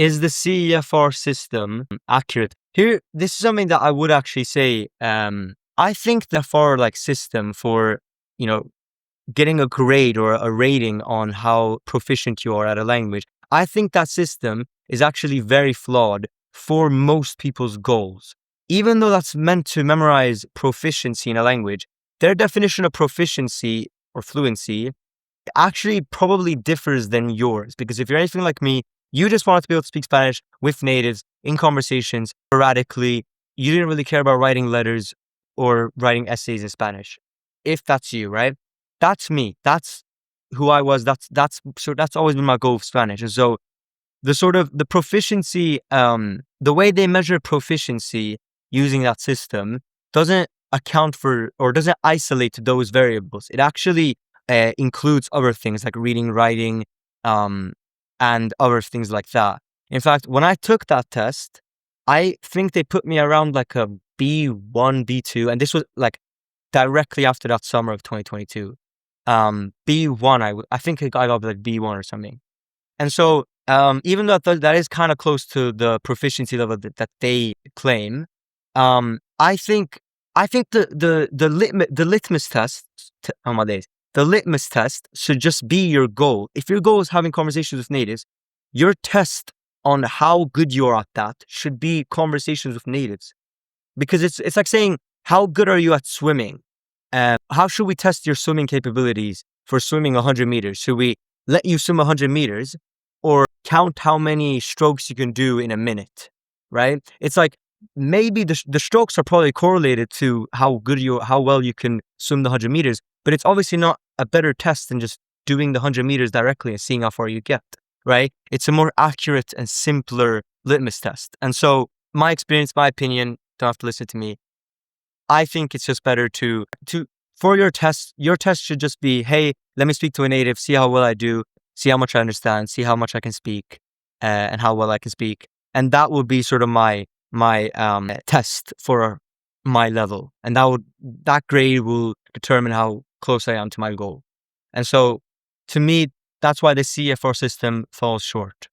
Is the CEFR system accurate? Here, this is something that I would actually say. I think the CEFR like system for, getting a grade or a rating on how proficient you are at a language, I think that system is actually very flawed for most people's goals. Even though that's meant to memorize proficiency in a language, their definition of proficiency or fluency actually probably differs than yours. Because if you're anything like me, you just wanted to be able to speak Spanish with natives in conversations sporadically. You didn't really care about writing letters or writing essays in Spanish. If that's you, right? That's me. That's who I was. That's always been my goal with Spanish. And so the proficiency, the way they measure proficiency using that system doesn't account for or doesn't isolate those variables. It actually includes other things like reading, writing, and other things like that. In fact, when I took that test, I think they put me around like a B1, B2, and this was like directly after that summer of 2022. B1, I think I got like B1 or something. And so, even though that is kind of close to the proficiency level that they claim, I think the litmus test, the litmus test should just be your goal. If your goal is having conversations with natives, your test on how good you are at that should be conversations with natives. Because it's like saying, how good are you at swimming? How should we test your swimming capabilities for swimming 100 meters? Should we let you swim 100 meters or count how many strokes you can do in a minute, right? It's like, maybe the strokes are probably correlated to how well you can swim the 100 meters, but it's obviously not a better test than just doing the 100 meters directly and seeing how far you get, right? It's a more accurate and simpler litmus test. And so my experience, my opinion, don't have to listen to me. I think it's just better for your test should just be, hey, let me speak to a native, see how well I do, see how much I understand, see how much I can speak, and how well I can speak. And that would be sort of my test for my level. And that grade will determine how close I am to my goal. And so to me, that's why the CEFR system falls short.